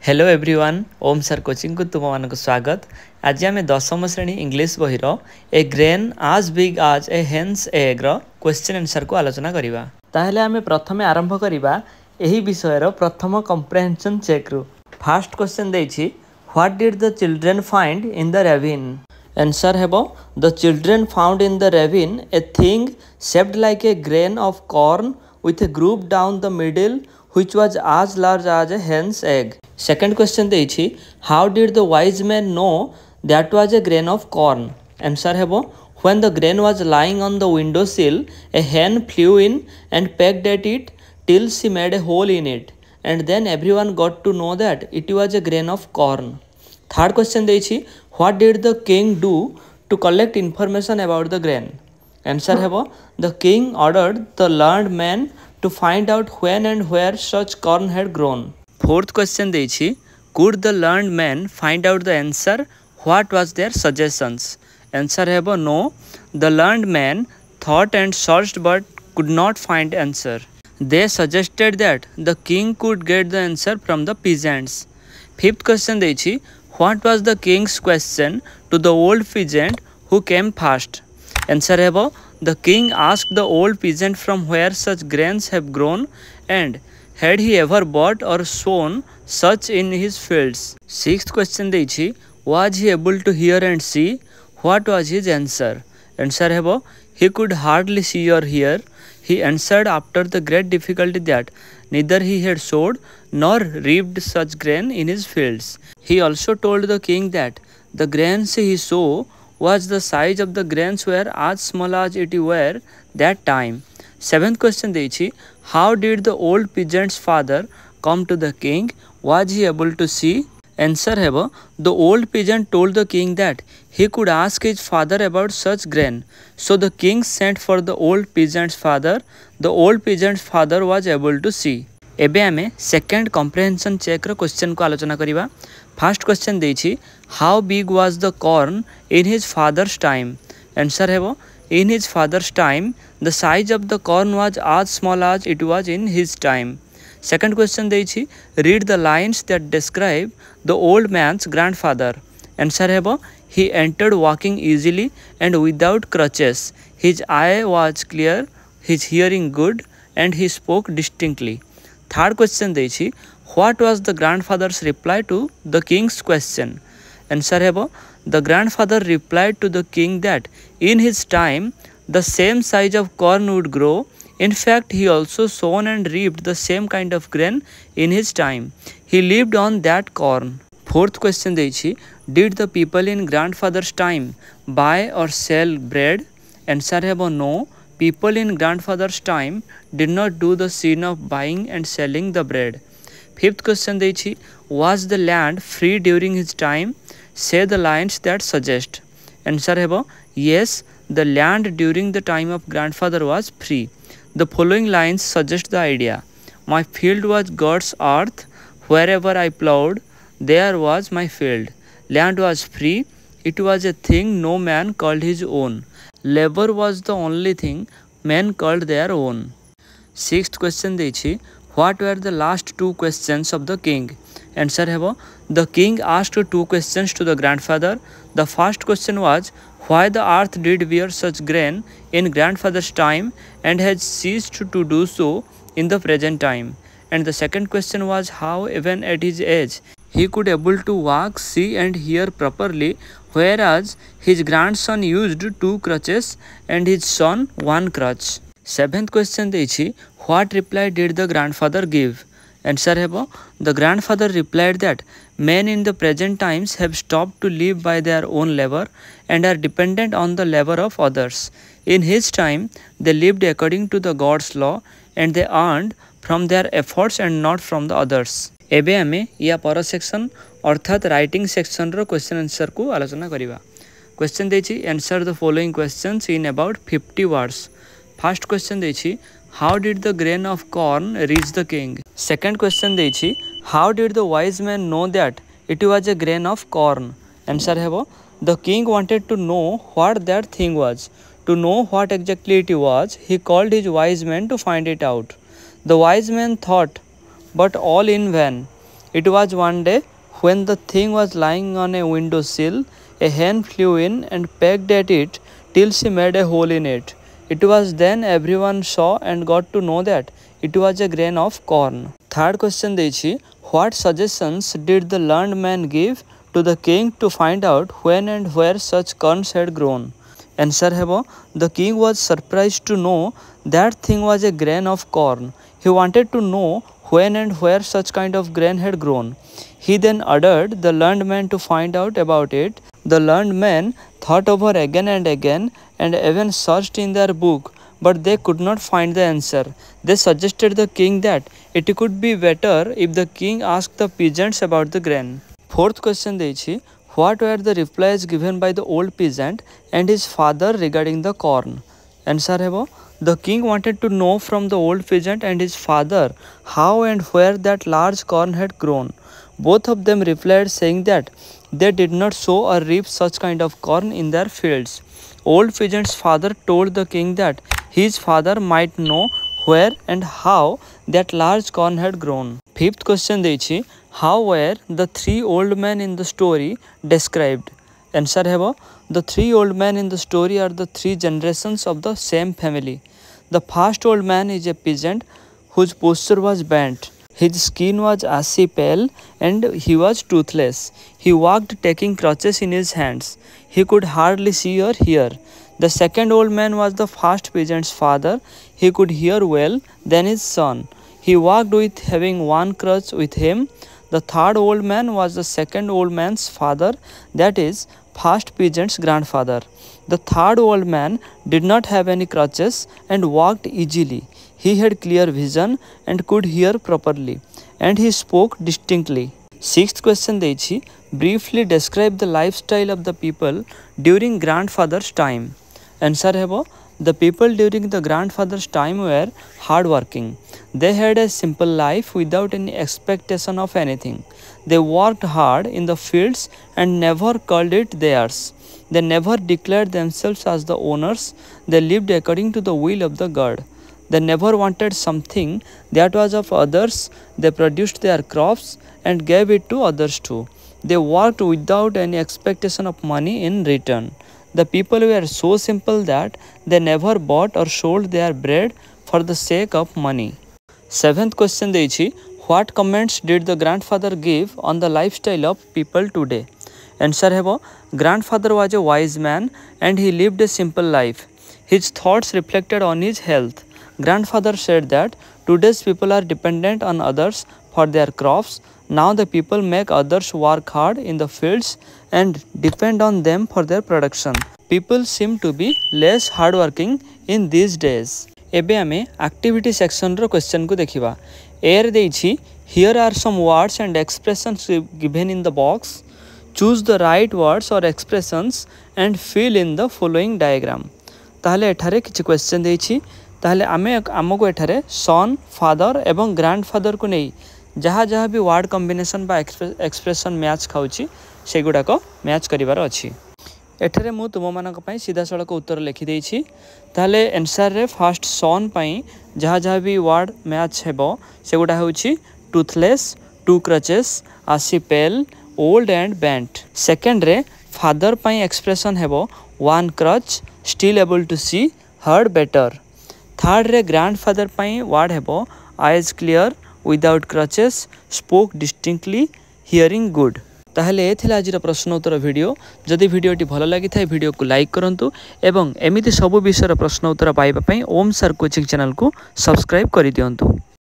Hello everyone ओम sir coaching को तुम मान स्वागत। आज आम दशम श्रेणी इंग्लिश बही ए ग्रेन आज बिग आज ए हेन्स एग क्वेश्चन आंसर को आलोचना करवा। ताहले आम प्रथम आरंभ करवा यही विषय प्रथम कम्प्रेहेंशन चेक रु। फास्ट क्वेश्चन देछि what did the children find in the ravine. Answer हेबो the children found in the ravine a thing shaped like a grain of corn with a groove down the middle which was as large as a hen's egg. Second question देछि how did the wise man know that was a grain of corn. Answer हेबो when the grain was lying on the window sill a hen flew in and pecked at it till she made a hole in it and then everyone got to know that it was a grain of corn. Third question देछि what did the king do to collect information about the grain. Answer हेबो the king ordered the learned man to find out when and where such corn had grown. Fourth question देछि could the learned man find out the answer, what was their suggestions. Answer हेबो no, the learned man thought and searched but could not find answer. They suggested that the king could get the answer from the peasants. Fifth question देछि what was the king's question to the old peasant who came first. Answer हेबो the king asked the old peasant from where such grains have grown and had he ever bought or sown such in his fields. Sixth question देछि was he able to hear and see, what was his answer. Answer हेबो he could hardly see or hear. He answered after the great difficulty that neither he had sowed nor reaped such grain in his fields. He also told the king that the grains he saw was the size of the grains were as small as it were that time. Seventh question देछि how did the old peasant's father come to the king, was he able to see. Answer हेबो the old peasant told the king that he could ask his father about such grain, so the king sent for the old peasant's father. The old peasant's father was able to see. एबे आमे second comprehension check रो question को आलोचना करिवा। First question देछि how big was the corn in his father's time. Answer हेबो in his father's time the size of the corn was as small as it was in his time. Second question देछि read the lines that describe the old man's grandfather. Answer हेबो he entered walking easily and without crutches. His eye was clear, his hearing good, and he spoke distinctly. Third question देछि what was the grandfather's reply to the king's question. Answer हेबो the grandfather replied to the king that in his time the same size of corn would grow. In fact, he also sown and reaped the same kind of grain in his time. He lived on that corn. Fourth question देछि did the people in grandfather's time buy or sell bread. Answer हेबो no, people in grandfather's time did not do the sin of buying and selling the bread. Fifth question देछि was the land free during his time. Say the lines that suggest. Answer हेबो yes, the land during the time of grandfather was free. The following lines suggest the idea. My field was God's earth. Wherever I plowed, there was my field. Land was free. It was a thing no man called his own. Labor was the only thing men called their own. Sixth question देछि what were the last two questions of the king. Answer हेबो the king asked two questions to the grandfather. The first question was why the earth did bear such grain in grandfather's time and has ceased to do so in the present time. And the second question was how even at his age he could able to walk, see and hear properly, whereas his grandson used 2 crutches and his son 1 crutch. Seventh question देछि what reply did the grandfather give. Answer हेबो the grandfather replied that men in the present times have stopped to live by their own labor and are dependent on the labor of others. In his time they lived according to the God's law and they earned from their efforts and not from the others. एबे आमे या पर section अर्थात writing section रो question answer को आलोचना करिवा। Question देछि answer the following questions in about 50 words. First question देछि how did the grain of corn reach the king. Second question देछि how did the wise man know that it was a grain of corn. Answer हेबो the king wanted to know what that thing was. To know what exactly it was, he called his wise men to find it out. The wise men thought, but all in vain. It was one day when the thing was lying on a window sill. A hen flew in and pecked at it till she made a hole in it. It was then everyone saw and got to know that it was a grain of corn. Third question ଦେଇଛି, what suggestions did the learned man give to the king to find out when and where such corns had grown? Answer ହେବ, the king was surprised to know that thing was a grain of corn. He wanted to know when and where such kind of grain had grown. He then ordered the learned man to find out about it. The learned men thought over again and again and even searched in their book, but they could not find the answer. They suggested the king that it could be better if the king asked the peasants about the grain. Fourth question ଦେଇଛି, what were the replies given by the old peasant and his father regarding the corn? Answer ହେବ, the king wanted to know from the old peasant and his father how and where that large corn had grown. Both of them replied saying that they did not sow or reap such kind of corn in their fields. Old peasant's father told the king that his father might know where and how that large corn had grown. Fifth question ଦେଇଛି, how were the three old men in the story described? Answer ହେବ, the three old men in the story are the three generations of the same family. The first old man is a peasant whose posture was bent. His skin was ashy pale and he was toothless. He walked taking crutches in his hands. He could hardly see or hear. The second old man was the first peasant's father. He could hear well than his son. He walked with having one crutch with him. The third old man was the second old man's father, that is, first peasant's grandfather. The third old man did not have any crutches and walked easily. He had clear vision and could hear properly, and he spoke distinctly. Sixth question ଦେଇଛି, briefly describe the lifestyle of the people during grandfather's time. Answer ହେବ, the people during the grandfather's time were hardworking. They had a simple life without any expectation of anything. They worked hard in the fields and never called it theirs. They never declared themselves as the owners. They lived according to the will of the God. They never wanted something that was of others. They produced their crops and gave it to others too. They worked without any expectation of money in return. The people were so simple that they never bought or sold their bread for the sake of money. Seventh question ଦେଇଛି, what comments did the grandfather give on the lifestyle of people today? Answer ହେବ, grandfather was a wise man and he lived a simple life. His thoughts reflected on his health. Grandfather said that today's people are dependent on others for their crops. Now the people make others work hard in the fields and depend on them for their production. People seem to be less hardworking in these days. एबे आमे activity section रो question को देखिबा. Air ଦେଇଛି, here are some words and expressions given in the box. Choose the right words or expressions and fill in the following diagram. ताहले एठारे किछि question ଦେଇଛି. ताहले आमे हमको एठारे सन, फादर एवं ग्रैंडफादर को नहीं जहाँ जहाँ भी वर्ड कॉम्बिनेशन बा एक्सप्रेशन मैच खाउछि सेगुडाक मैच करिवार अछि. एठारे मु तुम मानक पई सीधा सड़क उत्तर लिखि देछि. ताहले आंसर रे फर्स्ट सन पई जहाँ जहाँ भी वर्ड मैच हेबो सेगुडा होछि Toothless, two crutches, ashy pale, old and bent. Second रे फादर पई एक्सप्रेशन हेबो one crutch, still able to see, heard better. Third रे ग्रैंडफादर पई वर्ड हेबो eyes clear, without crutches, spoke distinctly, hearing good. ताहले ए थिला आजिर प्रश्न उत्तर वीडियो. जदि वीडियोटी भल लगी थाए वीडियो को लाइक करंतु एवं एमिति सबु विषय प्रश्न उत्तर पाइबा पई ओम सर कोचिंग चैनल को सब्सक्राइब करि दियंतु.